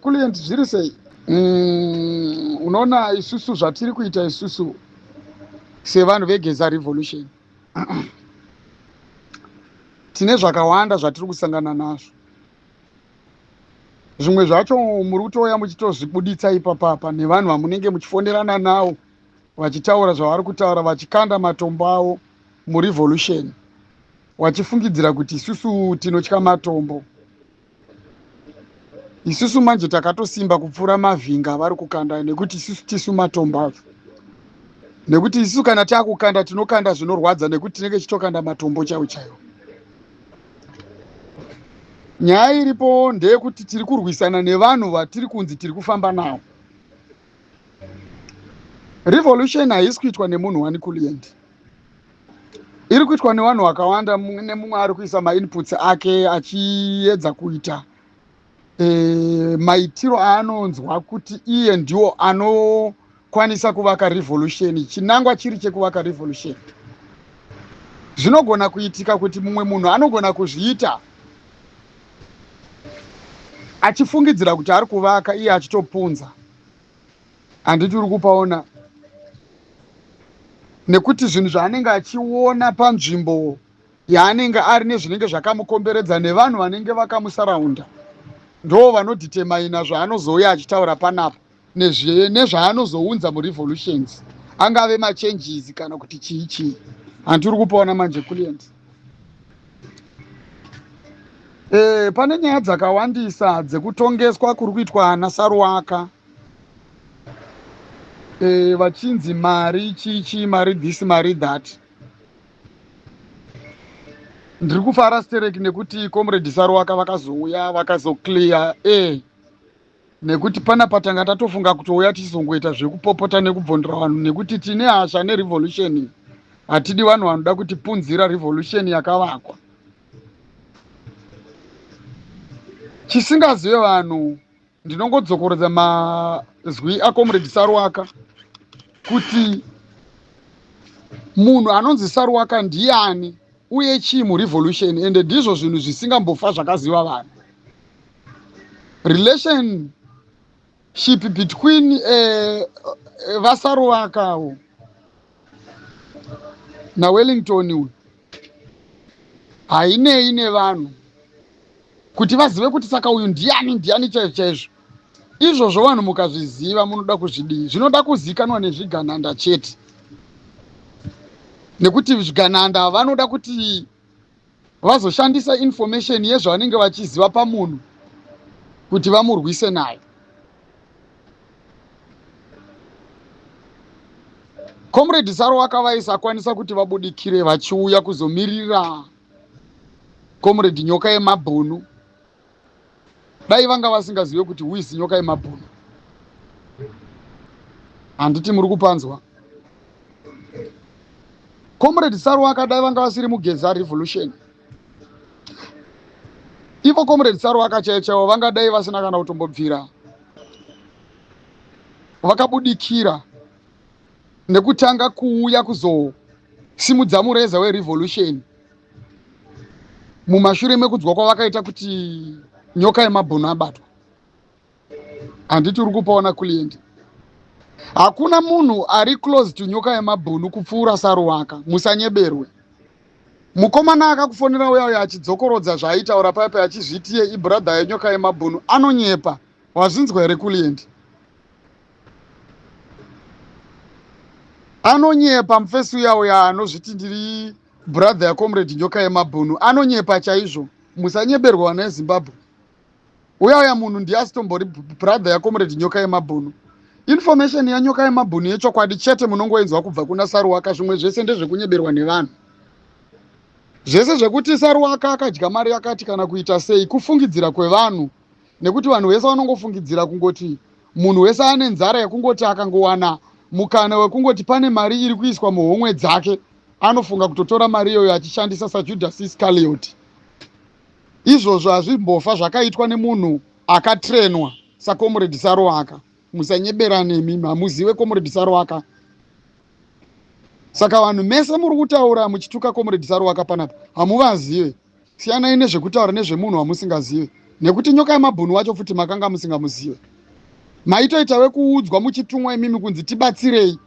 Client zviri sei? Unoona isusu zvatiri kuita isusu sevanhu vegeza revolution tine zvakawanda zvatiri kusangana nazvo. Zvimwe zvacho muri kutouya muchitozvibuditsa ipapapa nevanhu vamunenge muchifonderana navo vachitaura zvavari kutaura vachikanda matombo avo murevolution wachifungidzira kuti isusu tinotya matombo. Isusu manje takatosimba kupfuura mavhinga vari kukanda nekuti isusu tisu matombo acho. Nekuti isusu kana taakukanda tinokanda zvinorwadza nekuti tinenge tichitokanda matombo chaiwo chaiwo. Nyaya iripo ndeyekuti tiri kurwisana nevanhu vatiri kunzi tiri kufamba navo. Revolution haisi kuitwa nemunhu wani Client. Iri kuitwa nevanhu vakawanda, nemumwe ari kuisa mainputs ake achiedza kuita maitiro aanonzwa kuti iye ndiwo anokwanisa kuvaka revolution, chinangwa chiri chekuvaka revolution. Zvinogona kuitika kuti mumwe munhu anogona kuzviita achifungidzira kuti ari kuvaka iye achitopunza. Handiti uri kupaona, nekuti zvinhu zvaanenge achiona panzvimbo yaanenge ari nezvinenge zvakamukomberedza nevanhu vanenge vakamusaraunda ndo vanodhitemaina zvaanozouya achitaura panapa nezvaanozounza murevolutions, angave machanges kana kuti chii. Handiri kupaona manje Client. Pane nyaya dzakawandisa dzekutongeswa kuri kuitwa naSaruwaka, vachinzi mari chichi, mari this, mari that. Ndiri kufara stereki nekuti comrade Saruwaka vakazouya vakazoclear nekuti panapa tanga tatofunga kutouya tichizongoita zvekupopota nekubvondera vanhu nekuti tine hasha nerevolution. Hatidi vanhu vanoda kutipunzira revolution yakavakwa. Chisingazive vanhu, ndinongodzokorodza mazwi acomrade Saruwaka kuti munhu anonzi Saruwaka ndiani uye chii murevolution, ende ndizvo zvinhu zvisingambofa zvakaziva vanhu. Relationship between vaSaruwaka naWellington hainei nevanhu kuti vazive kuti saka uyu ndiani chaizvo chaizvo. Izvozvo vanhu mukazviziva munoda kuzvidii? Zvinoda kuzikanwa nezvigananda chete, nekuti zvigananda vanoda kuti vazoshandisa information yezvavanenge vachiziva pamunhu kuti vamurwise nayo. Comrade Saruwaka vaisakwanisa kuti vabudikire vachiuya kuzomirira comrade Nyoka yeMabhunu, dai vanga vasingazive kuti who Nyoka yeMabhunu. Handiti muri kupanzwa? Comrade Saruwaka dai vanga vasiri mugeza revolution, ivo comrade Saruwaka chaiwo vangadai vasina kana kutombobvira vakabudikira nekutanga kuuya kuzosimudza mureza werevolution mumashure mekudzwa kwavakaita kuti Nyoka yeMabhunu abatwa. Handiti uri kupaona Client? Hakuna munhu ari close to Nyoka yeMabhunu kupfuura Saruwaka, musanyeberwe. Mukomana akakufonera uya achidzokorodza zvaaitaura paipa achizvitiye ibrother yeNyoka yeMabhunu anonyepa. Wazvinzwa here Client? Anonyepa mufesi uya anozviti ndiri brother yacomrade Nyoka yeMabhunu anonyepa chaizvo. Musanyeberwa vana veZimbabwe. Uya munhu ndiye asitombori brother yacomrade Nyoka yeMabhunu. Information yaNyoka yeMabhunu yechokwadi chete munongoenzwa kubva kuna Saruwaka, zvimwe zvese ndezvekunyeberwa nevanhu. Zvese zvekuti Saruwaka akadya mari yakati kana kuita sei kufungidzira kwevanhu, nekuti vanhu vese vanongofungidzira kungoti munhu wese ane nzara yekungoti akangowana mukana wekungoti pane mari iri kuiswa muhomwe dzake anofunga kutotora mari iyoyo achishandisa saJudas Iscariot. Izvozvo hazvimbofa zvakaitwa nemunhu akatrenwa saComrade Saruwaka. Musanyebera nemi, hamuzive comrade Saruwaka. Saka vanhu mese muri kutaura muchituka comrade Saruwaka panapa hamuvazive. Siyanai nezvekutaura nezvemunhu wamusingazive. nekuti nyoka yemabhunu wacho futi makanga musingamuzive. Maitoita wekuudzwa muchitumwa imimi kunzi tibatsirei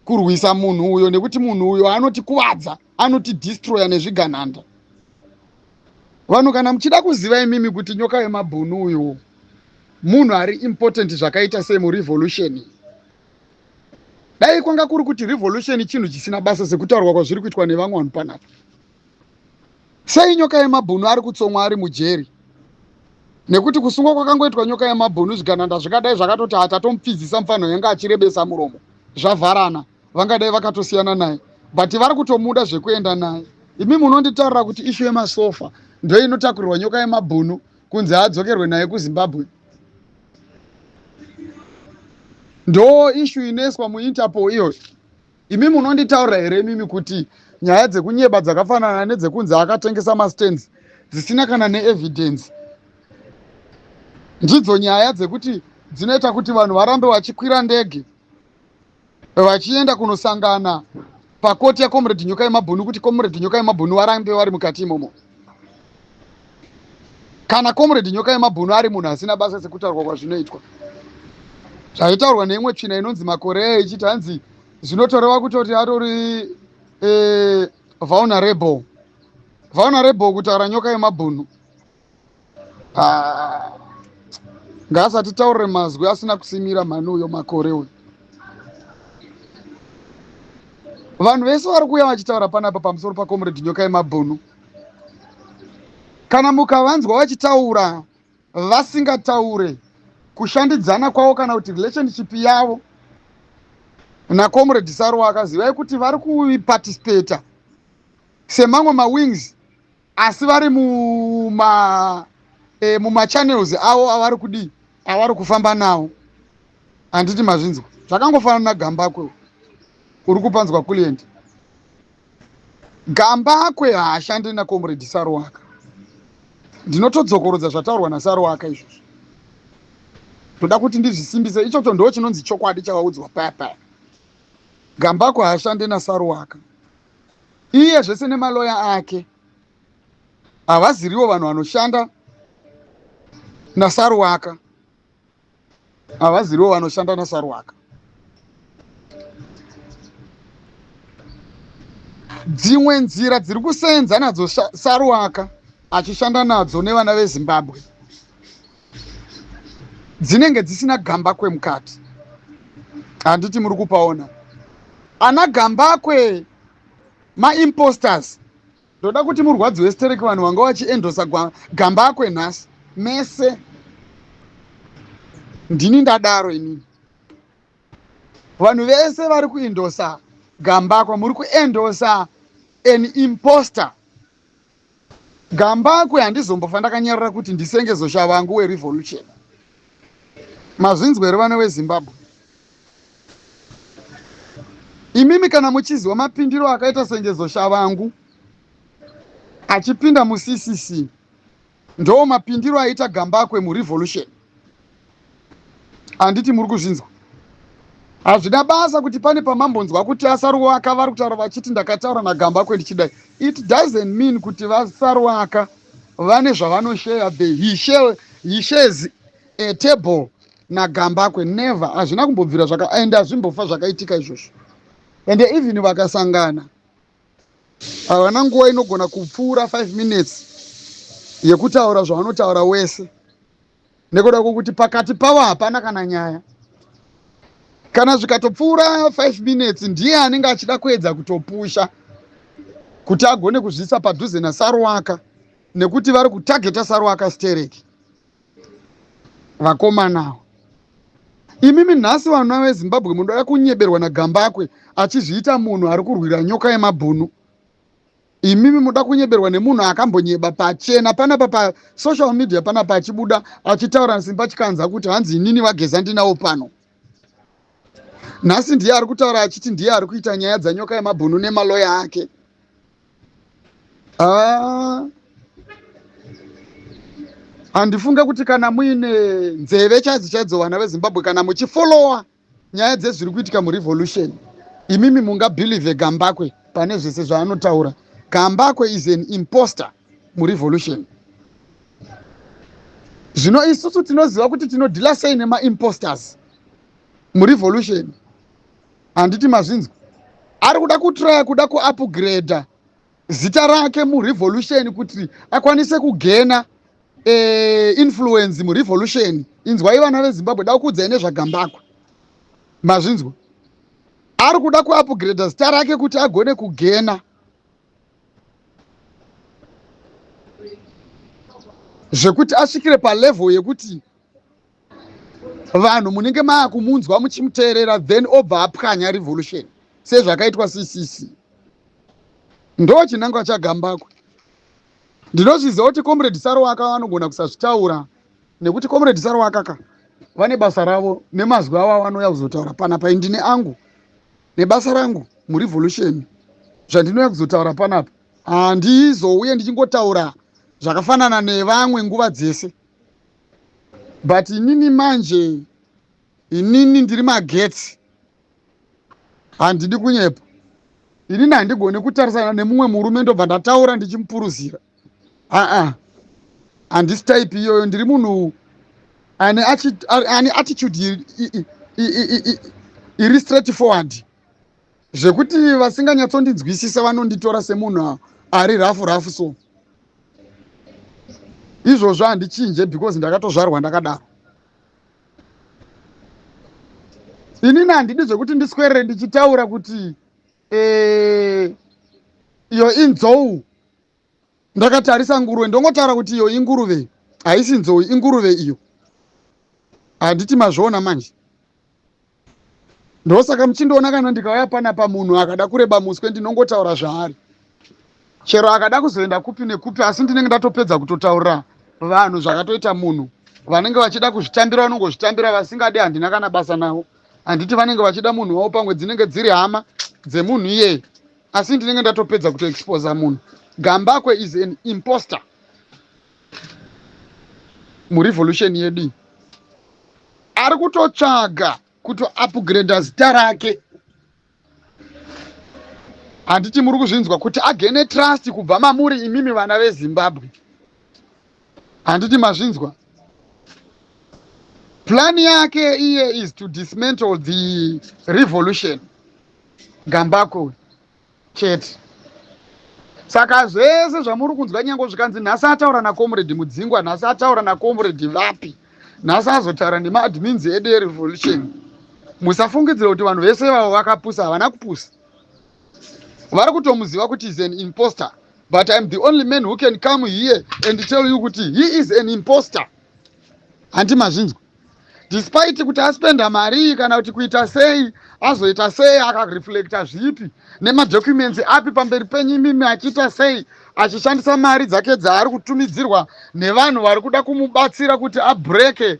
kurwisa munhu uyo, nekuti munhu uyo anotikuvadza, anotidestroya nezviganhanda. Vanhu kana muchida kuziva imimi kuti nyoka yemabhunu uyo munhu ari important zvakaita sei murevolution, dai kwanga kuri kuti revolution chinhu chisina basa sekutaurwa kwazviri kuitwa nevamwe vanhu panapa. Sei nyoka yemabhunu ari kutsomwa ari mujeri? Nekuti kusungwa kwakangoitwa nyoka yemabhunu zviganhanda zvikadai zvakatoti hatatomupfidzisa mufanho yanga achirebesa muromo, zvavharana, vangadai vakatosiyana naye, but vari kutomuda zvekuenda naye. Imi munonditaurira kuti ishu yemasofa ndo inotakurirwa nyoka yemabhunu kunzi adzokerwe naye kuZimbabwe? Ndo ishu inoiswa muInterpol iyo? Imi munonditaurira here mimi kuti nyaya dzekunyeba dzakafanana nedzekunzi akatengesa mastands dzisina kana neevidence ndidzo nyaya dzekuti dzinoita kuti vanhu varambe vachikwira ndege vachienda kunosangana pakoti yaComrade nyoka yemabhunu kuti Comrade nyoka yemabhunu varambe vari mukati imomo? Kana Comrade nyoka yemabhunu ari munhu asina basa sekutaurwa kwazvinoitwa, zvaitaurwa neimwe tsvina inonzi makorea ichiti hanzi zvinotoreva kutoti atori vulnerable kutaura nyoka yemabhunu. Ngaasati taurire mazwi asina kusimira mhani uyo makore uyo. Vanhu vese vari kuuya vachitaura panapa pamusoro paComrade nyoka yemabhunu, kana mukavanzwa vachitaura vasingataure kushandidzana kwavo kana kuti relationship yavo naComrade Saruwaka, zivai kuti vari kuparticipata semamwe mawings asi vari mumachannels avo avari kudii, avari kufamba nawo. Handiti mazvinzwa zvakangofanana naGambakwe uri kupanzwa Kuland. Gambakwe haashandi naComrade Saruwaka. Ndinotodzokorodza zvataurwa naSaruwaka izvozvo, toda kuti ndizvisimbise. Ichocho ndo chinonzi chokwadi chavaudzwa paya paya. Gambakwe haashandi naSaruwaka, iye zvese nemaloya ake havaziriwo vanhu vanoshanda naSaruwaka, havaziriwo vanoshanda naSaruwaka. Dzimwe nzira dziri kusenza nadzo Saruwaka achishanda nadzo nevana veZimbabwe dzinenge dzisina Gambakwe mukati. Handiti muri kupaona? Ana Gambakwe maimposters. Ndoda kuti murwadzi westereki vanhu vanga vachiendosa Gambakwe nhasi mese. Ndini ndadaro inini. Vanhu vese vari kuendosa Gambakwe muri kuendosa an imposter. Gambakwe handizombofa ndakanyarara kuti ndisengezosha vangu werevolution. Mazvinzwa here vana veZimbabwe? Imimi kana muchiziva mapindiro akaita sengezosha vangu achipinda muCCC, ndo mapindiro aita Gambakwe murevolution. Handiti muri kuzvinzwa? Hazvina basa kuti pane pamambonzwa kuti aSaruwaka vari kutaura vachiti ndakataura naGambakwe ndichidai. It doesn't mean kuti vaSaruwaka vane zvavanoshare. He shares a table naGambakwe. Never. Hazvina kumbobvira ende hazvimbofa zvakaitika izvozvo. Ende even vakasangana havana nguva inogona kupfuura 5 minutes yekutaura zvavanotaura wese, nekuda kwokuti pakati pavo hapana kana nyaya. Kana zvikatopfuura 5 minutes ndiye anenge achida kuedza kutopusha kuti agone kuzvisa padhuze naSaruwaka, nekuti vari kutageta Saruwaka stereki vakomanawo. Imimi nhasi vanhu veZimbabwe munoda kunyeberwa naGambakwe achizviita munhu ari kurwira nyoka yemabhunu. Imimi munoda kunyeberwa nemunhu akambonyeba pachena panapa pasocial media panapa achibuda achitaura simba chikanza kuti hanzi inini vageza ndinawo pano. Nhasi ndiye ari kutaura achiti ndiye ari kuita nyaya dzanyoka yemabhunu nemaloya ake. Handifunga kuti kana muine nzeve chaidzo vana veZimbabwe, kana muchifolowa nyaya dzezviri kuitika murevolution, imimi mungabhilive Gambakwe pane zvese zvaanotaura. Gambakwe is an imposter murevolution. Zvino isusu tinoziva kuti tinodhila sei nema-imposters murevolution. Handiti mazvinzwa. Ari kuda kutraya kuda kuupgrade zita rake murevolution kuti akwanise kugena influence murevolution. Inzwai vana veZimbabwe, da kuudzai nezvagambakwa. Mazvinzwa. Ari kuda kuupgrade zita rake kuti agone kugena zvekuti asvikire palevel yekuti vanhu munenge maakumunzwa muchimuteerera, then obva apwanya revolution sezvakaitwa CCC. Ndo chinangwa chagambakwa. Ndinozviziva kuti comrade Saruwaka vanogona kusazvitaura nekuti comrade Saruwaka vane basa ravo nemazwi avo avanouya kuzotaura panapa. Indine angu nebasa rangu murevolution zvandinouya kuzotaura panapa. Handizouye ndichingotaura zvakafanana nevamwe nguva dzese. But inini manje, inini ndiri magetsi, handidi kunyepa. Inini handigoni kutarisana nemumwe murume ndobva ndataura ndichimupuruzira. Handisi type iyoyo. Ndiri munhu ane attitude iri straightforward, zvekuti vasinganyatsondinzwisisa vanonditora semunhu ari rafu so. Izvozvo handichinje because ndakatozvarwa ndakadaro. Inini handidi zvekuti ndiswerere ndichitaura kuti iyo inzou ndakatarisa nguruve, ndongotaura kuti iyo inguruve, haisi nzou, inguruve iyo. Handiti mazviona manje. Ndosaka muchindoona kana ndikauya panapa munhu akada kureba muswe ndinongotaura zvaari. Chero akada kuzoenda kupi nekupi, asi ndinenge ndatopedza kutotaura vanhu zvakatoita munhu. Vanenge vachida kuzvitambira vanongozvitambira, vasingadi handina kana basa navo. Handiti vanenge vachida munhu wavo, pamwe dzinenge dziri hama dzemunhu iye. Asi ndinenge ndatopedza kutoexposa munhu. Gambakwe is an imposter murevolution yedu. Ari kutotsvaga kutoupgrade zita rake. Handiti muri kuzvinzwa kuti agene trust kubva mamuri imimi vana veZimbabwe. Handiti mazvinzwa. Plan yake iye is to dismantle the revolution. Gambakwe chete. Saka zvese zvamuri kunzwa nyango zvikanzi nhasi ataura naComrade Mudzingwa, nhasi ataura naComrade Vapi, nhasi azotaura nemaadmins edu erevolution, musafungidzira kuti vanhu vese vavo vakapusa. Havana kupusa. Vari kutomuziva kuti is an imposter. But I'm the only man who can come here and tell you kuti he is an imposter. Handiti mazvinzwa. Despite kuti aspenda mari kana kuti kuita sei, azoita sei, akareflecta zvipi, nemadocuments api pamberi penyu mimi achiita sei, achishandisa mari dzake dzaari kutumidzirwa nevanhu vari kuda kumubatsira kuti abreke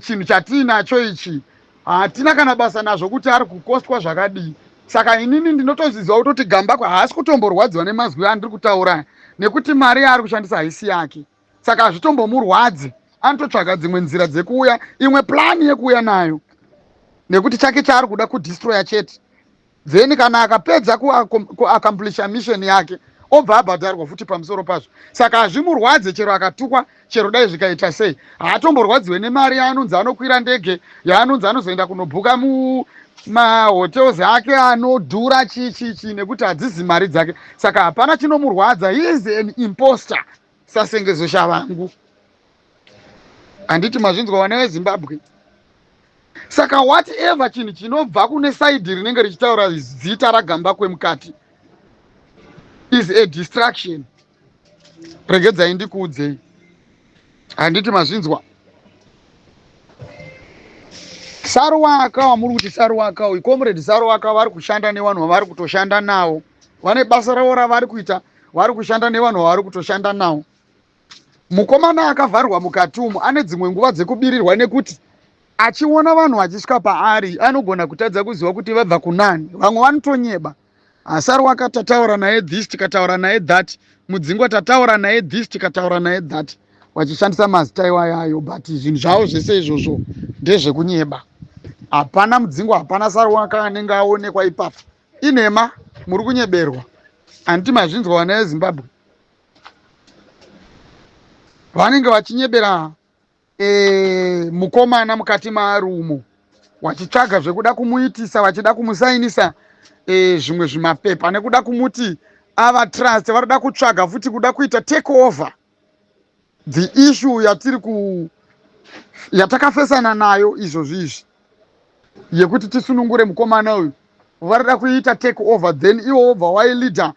chinhu chatinacho ichi. Hatina kana basa nazvo kuti ari kukostwa zvakadii. Saka inini ndinotozviziva kutoti Gambakwe haasi kutomborwadziwa nemazwi andiri kutaura, nekuti mari yaari kushandisa haisi yake. Saka hazvitombomurwadzi. Anototsvaga dzimwe nzira dzekuuya, imwe plan yekuuya nayo, nekuti chake chaari kuda kudestroya chete. Then kana akapedza kuaccomplish mission yake, obva abhadharwa futi pamusoro pazvo. Saka hazvimurwadze chero akatukwa, chero dai zvikaita sei. Haatomborwadziwe nemari yaanonzi anokwira ndege, yaanonzi anozoenda kunobhuka mahotels ake anodhura chichichi, nekuti hadzizi mari dzake. Saka hapana chinomurwadza. He is an imposter. Sasengezo shavangu. Handiti mazvinzwa vana veZimbabwe. Saka whatever chinhu chinobva kune side rinenge richitaura zita raGambakwe mukati is a distraction. Regedzai ndikuudzei. Handiti mazvinzwa. Saruwaka wamuri kuti Saruwaka uyu, Comrade Saruwaka vari kushanda nevanhu vavari kutoshanda navo. Vane basa ravo ravari kuita, vari kushanda nevanhu vavari kutoshanda navo. Mukomana akavharwa mukati umu ane dzimwe nguva dzekubirirwa, nekuti achiona vanhu vachisvika paari anogona kutadza kuziva kuti vabva kunani. Vamwe vanotonyeba. Saruwaka tataura naye this, tikataura naye that. Mudzingwa tataura naye this, tikataura naye that. Vachishandisa mazita iwayo, but zvinhu zvavo zvese izvozvo ndezvekunyeba. Hapana Mudzingwa, hapana Saruwaka anenge aonekwa ipapo. Inhema, muri kunyeberwa. Handiti mazvinzwa vana veZimbabwe. Vanenge vachinyebera mukomana mukati maari umo wachitsvaga zvekuda kumuitisa vachida kumusainisa zvimwe zvimapepa nekuda kumuti ava trust varikuda kutsvaga futi kuda kuita take over the issue yatakafesana nayo izvozvizvi yekuti tisunungure mukomana uyu varikuda kuita take over then iwo obva waileader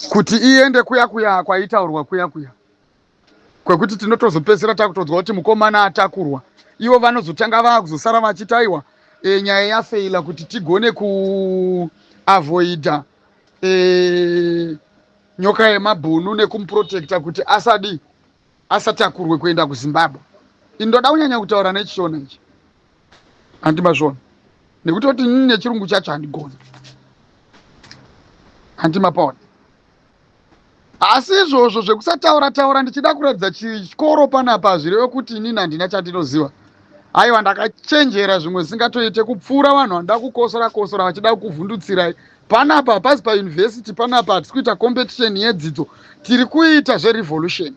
kuti iende kuya kwaitaurwa kuya kwekuti tinotozopedzisira takutodzwa kuti mukomana atakurwa ivo vanozotanga vakuzosara vachitaiwa nyaya yafeila kuti tigone kuavoida nyoka yemabhunu nekumuprotecta kuti asatakurwe kuenda kuZimbabwe. Indoda kunyanya kutaura nechishona ichi handimazvona nekuti kuti nini nechirungu chacho handigoni handimapaona. Asi izvozvo zvekusataura ndichida kuratidza chikoro panapa zvireve kuti inini handina chandinoziva. Aiwa ndakachenjera zvimwe zvisingatoite kupfuura vanhu vanoda kukosora vachida kuvhundutsirai. Panapa pasi payunivhesiti panapa hatisi kuita competition yedzidzo, tiri kuita zverevolution.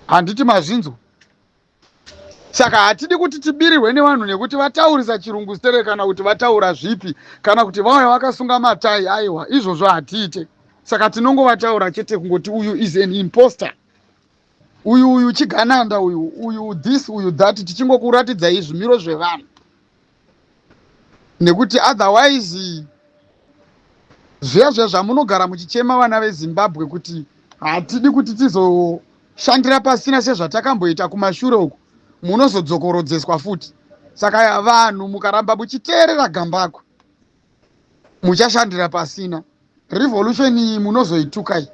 Handiti mazvinzo. Saka hatidi kuti tibirirwe nevanhu nekuti vataurisa chirungu stere kana kuti vataura zvipi kana kuti vauya vakasunga matai. Aiwa izvozvo hatiite. Saka tinongovataura chete kungoti uyu is an imposter, uyu chigananda, uyu this, uyu that, tichingokuratidzai zvimiro zvevanhu nekuti otherwise zviya zvamunogara muchichema vana veZimbabwe kuti hatidi kuti tizoshandira pasina sezvatakamboita kumashure uku, munozodzokorodzeswa futi. Saka vanhu mukaramba muchiteerera gambako muchashandira pasina. Revolution iyi munozoitukai.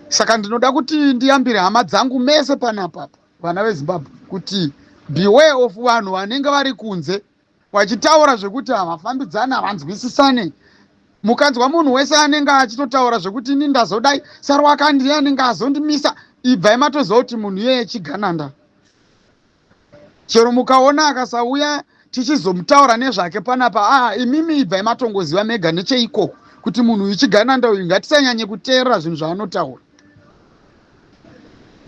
Saka ndinoda kuti ndiyambire hama dzangu mese panapa vana veZimbabwe kuti beware of vanhu vanenge vari kunze vachitaura zvekuti havafambidzana havanzwisisane. Mukanzwa munhu wese anenge achitotaura zvekuti ini ndazodai Sarwaka ndiye anenge azondimisa, ibvai matoziva kuti munhu iyeye chigananda. Chero mukaona akasauya tichizomutaura nezvake panapa, imimi ibvai matongoziva mega necheiko kuti munhu uyu chigananda uyu ngatisanyanye kuteerera zvinhu zvaanotaura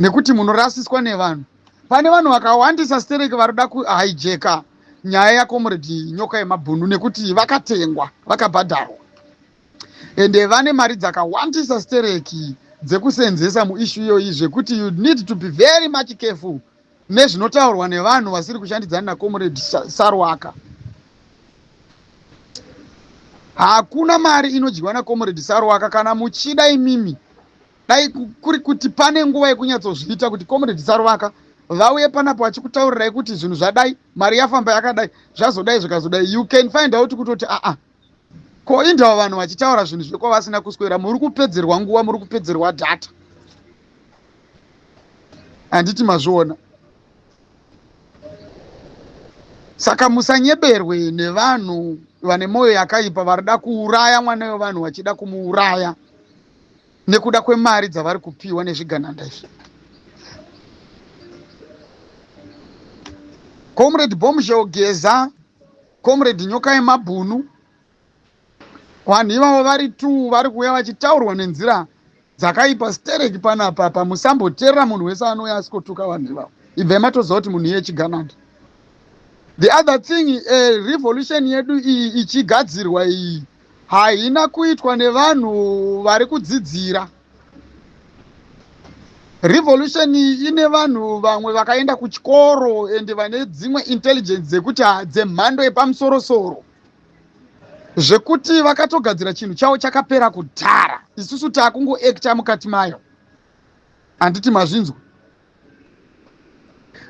nekuti munorasiswa nevanhu. Pane vanhu vakawandisa stereki varikuda kuhijeka nyaya yakomrade nyoka yemabhunu nekuti vakatengwa vakabhadharwa ende vane mari dzakawandisa stereki dzekusenzesa muishu iyoyi zvekuti you need to be very much careful nezvinotaurwa nevanhu vasiri kushandidzana nakomrade Sarwaka. Hakuna mari inodyiwa nakomrade Sarwaka kana muchida imimi dai kuri kuti pane nguva yekunyatsozviita kuti komrade Sarwaka vauye panapo vachikutaurirai kuti zvinhu zvadai, mari yafamba yakadai, zvazodai zvikazodai, you can find out kutoti ko indava vanhu vachitaura zvinhu zvekwa vasina kuswera, muri kupedzerwa nguva, muri kupedzerwa data. Handiti mazviona. Saka musanyeberwe nevanhu vane moyo yakaipa varida kuuraya mwana wevanhu vachida kumuuraya nekuda kwemari dzavari kupiwa nezvigananda izvi. Comrade Bombshell Geza, Comrade Nyoka yemabhunu, vanhu ivavo vari tu vari kuuya vachitaurwa nenzira dzakaipa stereki panapa. Pamusamboteerera munhu wese anouya asikotuka vanhu ivavo, ibvai matoziva kuti munhu iye chigananda. The other thing, revolution yedu iyi ichigadzirwa iyi haina kuitwa nevanhu vari kudzidzira. Revolution ine vanhu vamwe vakaenda kuchikoro ende vane dzimwe intelligence dzekuti dzemhando yepamusoro-soro zvekuti vakatogadzira chinhu chavo chakapera kudhara, isusu takungoacta mukati mayo. Handiti mazvinzwa.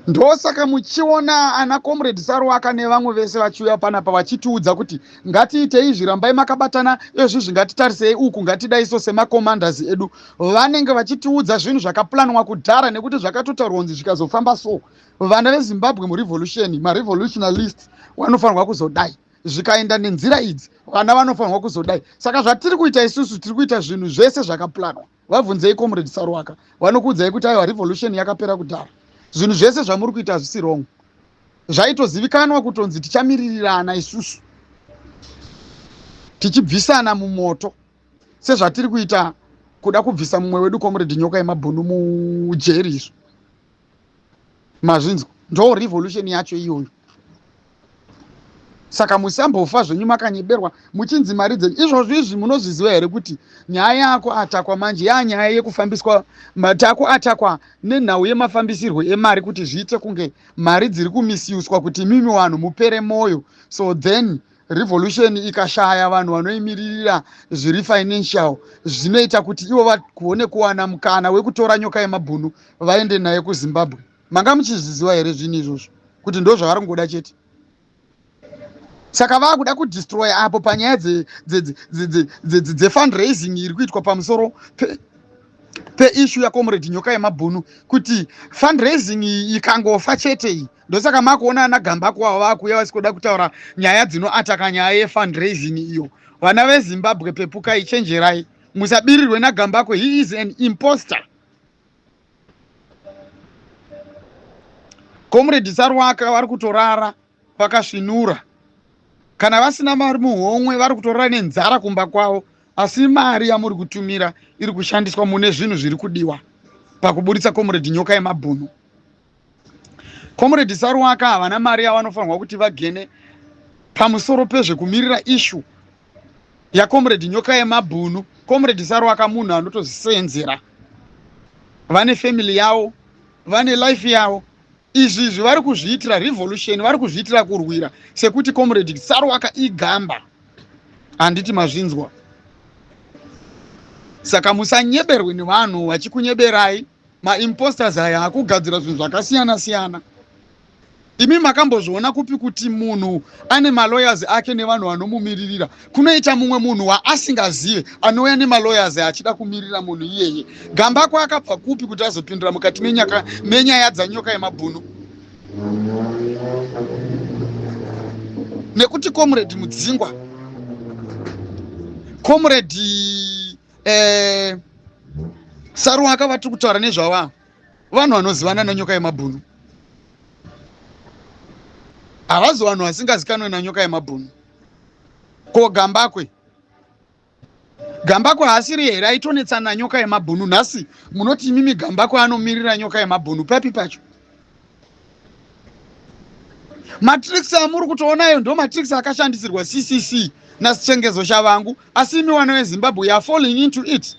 Ndosaka muchiona ana comrade Sarwaka nevamwe vese vachiuya panapa vachitiudza kuti ngatiitei zvirambai makabatana, izvizvi ngatitarisei uku, ngatidaiso semacommanders edu. Vanenge vachitiudza zvinhu zvakaplanwa kudhara nekuti zvakatotaurwa kunzi zvikazofamba so. Vana veZimbabwe murevolution, marevolutionalist vanofanirwa kuzodai. Zvikaenda nenzira idzi vana vanofanirwa kuzodai. Saka zvatiri kuita isusu tiri kuita zvinhu zvese zvakaplanwa. Vabvunzei comrade Sarwaka, vanokuudzai kuti aiwa revolution yakapera kudhara. Zvinhu zvese zvamuri kuita hazvisi wrong. Zvaitozivikanwa kutonzi tichamirirana isusu tichibvisana mumoto sezvatiri kuita kuda kubvisa mumwe wedu comrade nyoka yemabhunu mujeri izvo mazvinzwa ndo revolution yacho iyoyo. Saka musambofa zvenyu makanyeberwa muchinzi mari dzenyu. Izvozvo izvi munozviziva here kuti nyaya yako atakwa manje yanyaya yekufambiswa matako atakwa nenhau yemafambisirwo emari kuti zviite kunge mari dziri kumisiuswa kuti mimi vanhu mupere moyo. So then revolution ikashaya vanhu vanoimiririra zviri financial zvinoita kuti ivo vakuone kuwana mukana wekutora nyoka yemabhunu vaende naye kuZimbabwe. Manga muchizviziva here zvinhu izvozvo kuti ndo zvavari kungoda chete? Saka vakuda kudestroy apo panyaya dzefundraising iri kuitwa pamusoro peissue yaComrade nyoka yemabhunu, kuti fundraising ikangofa chete iyi ndosaka makuona ana Gambako avo vakuuya vasikuda kutaura nyaya dzinoataka nyaya yefundraising iyo. Vana veZimbabwe pepukai, chenjerai, musabirirwe naGambako, he is an imposter. Comrade Sarwaka vari kutorara vakasvinura, kana vasina mari muhomwe vari kutorara nenzara kumba kwavo, asi mari yamuri kutumira iri kushandiswa mune zvinhu zviri kudiwa pakuburitsa Comrade nyoka yemabhunu. Comrade Sarwaka havana mari yavanofanirwa kuti vagene pamusoro pezvekumirira issue yaComrade nyoka yemabhunu. Comrade Sarwaka munhu anotozvisenzera, vane family yavo, vane life yavo. Izvi vari kuzviitira revolution, vari kuzviitira kurwira sekuti Comrade Sarwaka igamba. Handiti mazvinzwa? Saka musanyeberwe nevanhu vachikunyeberai. Maimposters aya akugadzira zvinhu zvakasiyana siyana. Imi makambozviona kupi kuti munhu ane malawyers ake nevanhu vanomumiririra? Kunoita mumwe munhu waasingazive anouya nemalawyers achida kumirira munhu iyeye. Gambako akabva kupi kuti azopindira mukati menyaya dzanyoka yemabhunu? Nekuti Comrade Mudzingwa, Comrade Sarwaka vatiri kutaura nezvavo vanhu vanozivana nanyoka yemabhunu. Havazi vanhu vasingazikanwe nanyoka yemabhunu. Ko Gambakwe haasiri here aitonetsana nyoka yemabhunu? Nhasi munoti mimi Gambakwe anomirira nyoka yemabhunu. Papi pacho? Matrix amuri kutoonayo ndo matrix akashandisirwa CCC nasichengezo chavangu, asi imi vana veZimbabwe are falling into it.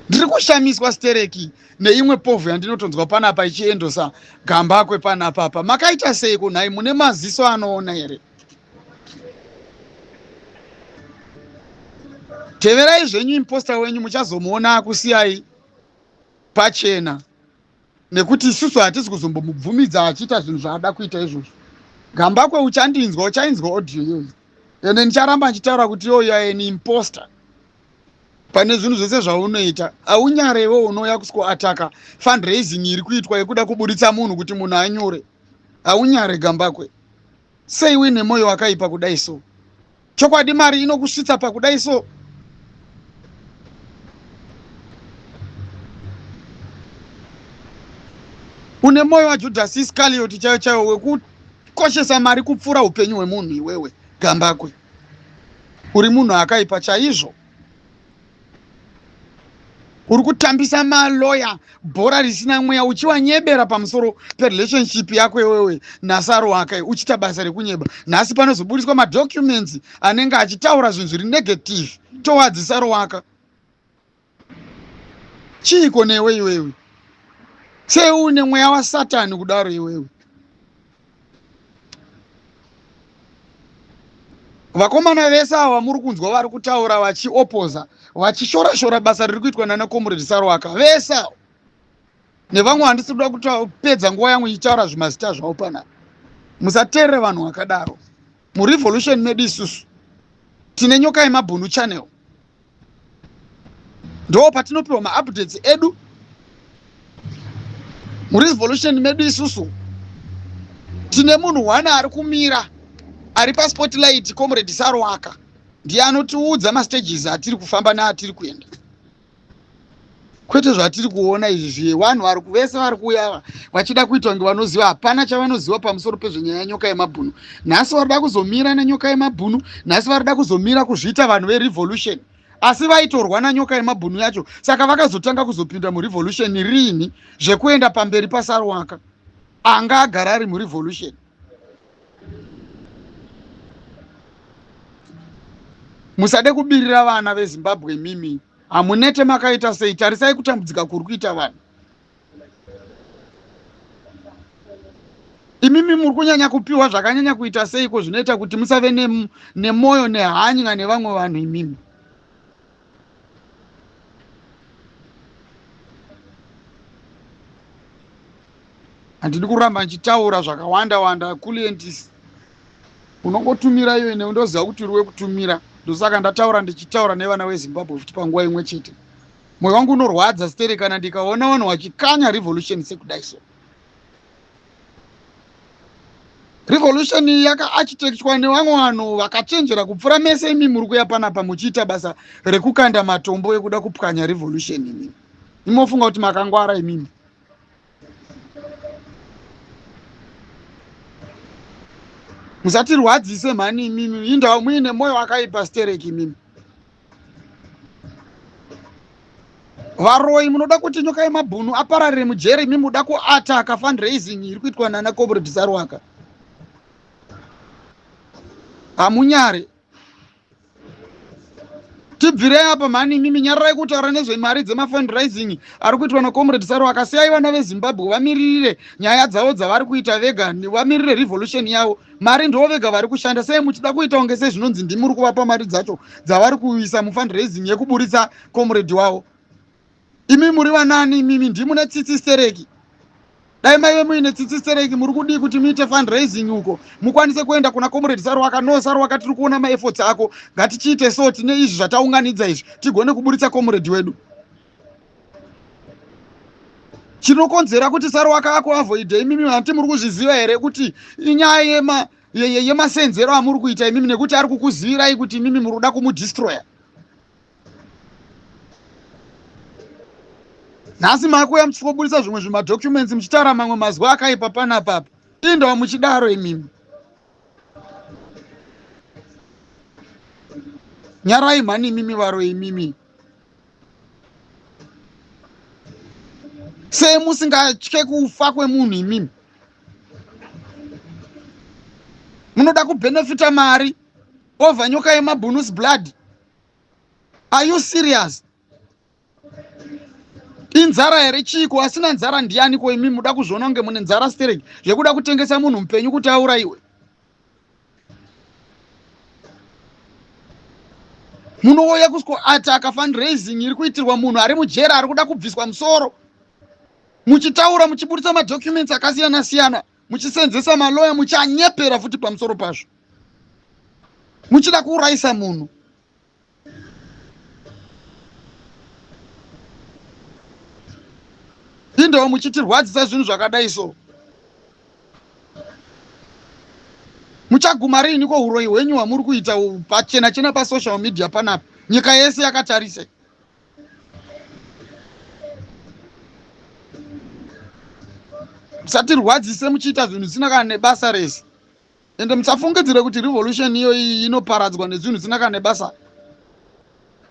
Ndiri kushamiswa stereki neimwe povhu yandinotonzwa panapa ichiendosa Gambakwe panapapa. Makaita seiko nhai? Mune maziso anoona here? Teverai zvenyu imposter wenyu, muchazomuona akusiyai pachena, nekuti isusu hatisi kuzombomubvumidza achiita zvinhu zvaada kuita izvozvo. Gambakwe uchandinzwa, uchainzwa audio iyoyo, ende ndicharamba ndichitaura kuti iyoyo ni imposter pane zvinhu zvese zvaunoita. Aunyarewo unouya kusikoataka fundraising iri kuitwa yekuda kuburitsa munhu kuti munhu anyure. Aunyare Gambakwe. Sei uine moyo wakaipa kudai so? Chokwadi mari inokusvitsa pakudai so? Une moyo waJudas Iscariot chaiwo chaiwo wekukoshesa mari kupfuura upenyu hwemunhu iwewe Gambakwe. Uri munhu akaipa chaizvo. Uri kutambisa maloya bhora risina mweya, uchiwanyebera pamusoro perelationship yako iwewe naSarwaka, uchita basa rekunyeba. Nhasi panozoburiswa madocuments anenge achitaura zvinhu zviri negative towards Sarwaka. Chiiko newe iwewe? Sei une mweya waSatani kudaro iwewe? Vakomana vese ava muri kunzwa vari kutaura vachiopoza, vachishora-shora basa riri kuitwa naComrade Sarwaka vese avo. Nevamwe handisi kuda kupedza nguva yangu ichitaura zvimazita zvavo panapa. Musateerere vanhu vakadaro. Murevolution medu isusu tine nyoka yemabhunu channel, ndo patinopiwa maupdates edu. Murevolution medu isusu tine munhu wana ari kumira, ari paspotlight. Comrade Sarwaka ndiye anotiudza mastages atiri kufamba naatiri kuenda. kwete zvatiri kuona izvi vanhu vese vari kuuya vachida kuitwa ngevanoziva. Hapana chavanoziva pamusoro pezvenyaya yenyoka yemabhunu. Nhasi varida kuzomira nenyoka yemabhunu, nhasi varida kuzomira kuzviita vanhu verevolution, asi vaitorwa nanyoka yemabhunu yacho. Saka vakazotanga kuzopinda murevolution riini zvekuenda pamberi paSarwaka anga agara ari murevolution. Musade kubirira vana veZimbabwe mimi. Hamunete makaita sei? Tarisai kutambudzika kuri kuita vanhu. Imimi muri kunyanya kupiwa zvakanyanya kuita seiko zvinoita kuti musave nemwoyo nehanya nevamwe vanhu imimi. Handidi kuramba nchitaura zvakawanda kulientisi. Unongotumira iyo ine undoziva kuti uri wekutumira. Ndosaka ndataura ndichitaura nevana veZimbabwe futi panguva imwe chete. Mwoyo wangu unorwadza stere kana ndikaona vanhu vachikanya revolution sekudai so. Revolution yakaarchitectwa nevamwe vanhu vakachenjera kupfuura mese imi muri kuya panapa muchiita basa rekukanda matombo ekuda kupwanya revolution imimi. Imofunga kuti makangwara imimi. Musatirwadzise mhani imimi, indawo muine moyo wakaipa stereki imimi. Varoi munoda kuti nyoka yemabhunu apararire mujere, imimi muda kuataka fundraising iri kuitwa nana Comrade Sarwaka. Hamunyare. Tibvirei apa mhani imimi, nyararai kutaura nezvemari dzemafundraising ari kuitwa naComrade Sarwaka. Siyai vana veZimbabwe vamiririre nyaya dzavo dzavari kuita vega, vamirire revolution yavo. Mari ndo vega vari kushanda. Sei muchida kuita kunge sezvinonzi ndimi muri kuvapa mari dzacho dzavari kuisa mufundraising yekuburitsa comrade wavo? Imi muri vanani imimi? Ndimune tsitsi stereki. Dai maive muine tsitsi stereki muri kudii kuti muite fundraising uko mukwanise kuenda kuna Comrade Sarwaka? No, Sarwaka tiri kuona maefforts ako, ngatichiite so tine izvi zvataunganidza izvi tigone kuburitsa comrade wedu. Chinokonzera kuti Sarwaka akuavoide imimi hati muri kuzviziva here kuti inyaya yemasenzero amuri kuita imimi, nekuti ari kukuzivirai kuti imimi muri kuda kumudestroya. Nhasi makuya muchikoburitsa zvimwe zvimadocuments muchitaura mamwe mazwi akaipa panapapa. Indawo muchidaro imimi. Nyarai mhani imimi varo imimi. Sei musingatye kufa kwemunhu imimi? Munoda kubenefita mari over nyoka yemabhunu's blood? Are you serious? Inzara here chiko, asina nzara ndiani ko imimi muda kuzviona kunge mune nzara stereki zvekuda kutengesa munhu mupenyu kuti aurayiwe? Munouya kuzoataka fundraising iri kuitirwa munhu ari mujera ari kuda kubviswa musoro, muchitaura muchiburitsa madocuments akasiyana siyana, muchisenzesa maloya, muchianyepera futi pamusoro pazvo, muchida kuurayisa munhu. Indawo muchitirwadzisa zvinhu zvakadai so. Muchaguma riini ko uroyi hwenyu hwamuri kuita pachena chena pasocial media panapa? Nyika yese yakatarise. Musatirwadzise muchiita zvinhu zvisina kana nebasa rese. Ende musafungidzire kuti revolution iyo inoparadzwa nezvinhu zvisina kana nebasa.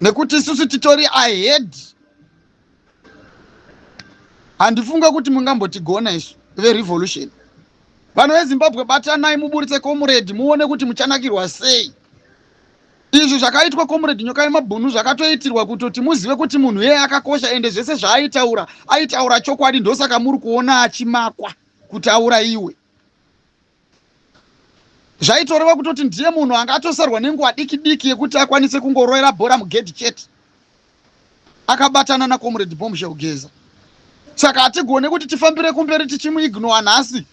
Nekuti isusu titori ahead. Handifunga kuti mungambotigona isu verevolution. Vanhu veZimbabwe batanai muburitse comrade muone kuti muchanakirwa sei. Izvi zvakaitwa comrade nyoka yemabhunu zvakatoitirwa kutoti muzive kuti munhu yeye akakosha, ende zvese aitaura chokwadi, ndosaka muri kuona achimakwa kuti aurayiwe. Zvaitoreva kutoti ndiye munhu angatosarwa nenguva diki yekuti akwanise kungoroera bhora mugedhi chete, akabatana naComrade Bombshell Geza. Saka hatigone kuti tifambire kumberi tichimuignora nhasi.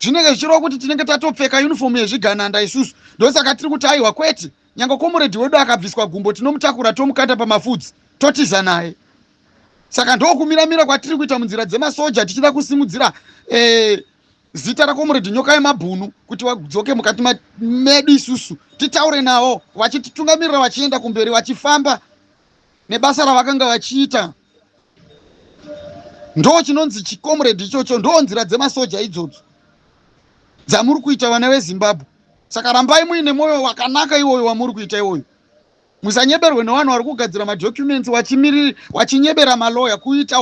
Zvinenge zvichireva kuti tinenge tatopfeka uniform yezvigananda isusu. Ndosaka tiri kuti aiwa kwete, nyange comrade wedu akabviswa gumbo tinomutakura tomukanda pamafudzi totiza naye. Saka ndokumiramira kwatiri kuita munzira dzemasoja tichida kusimudzira zita raComrade nyoka yemabhunu kuti vadzoke mukati medu isusu, titaure navo vachititungamirira vachienda kumberi vachifamba nebasa ravakanga vachiita. ndo chinonzi chikomredi ichocho, ndo nzira dzemasoja idzodzo dzamuri kuita vana vezimbabwe. Saka rambai muine mwoyo wakanaka iwoyo wamuri kuita iwoyo. Musanyeberwe nevanhu vari kugadzira madocuments wachinyebera maloya. Kuita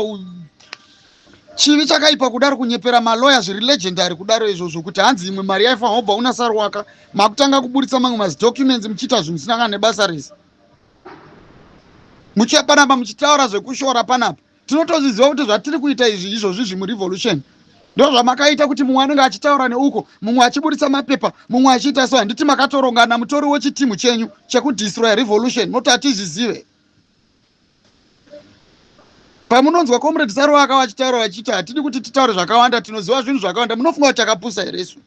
chivi chakaipa kudaro, kunyepera maloya zviri legendary kudaro izvozvo, kuti hanzi imwe mari yaifanwa obva unasarwaka makutanga kuburitsa mamwe mazidocuments muchiita zvinhu zvisina kana nebasa rese. Muchipanapa muchitaura zvekushora panapa, tinotozviziva kuti zvatiri kuita izvi izvozvi zvimurevolution ndo zvamakaita, kuti mumwe anenge achitaura neuko, mumwe achiburitsa mapepa, mumwe achiita so. Handiti makatorongana mutori wechitimu chenyu chekudestroy revolution, noti hatizvizive. Pamunonzwa comrade Saruwaka vachitaura vachiti hatidi kuti titaure zvakawanda, tinoziva zvinhu zvakawanda, munofunga kuti takapusa here isu?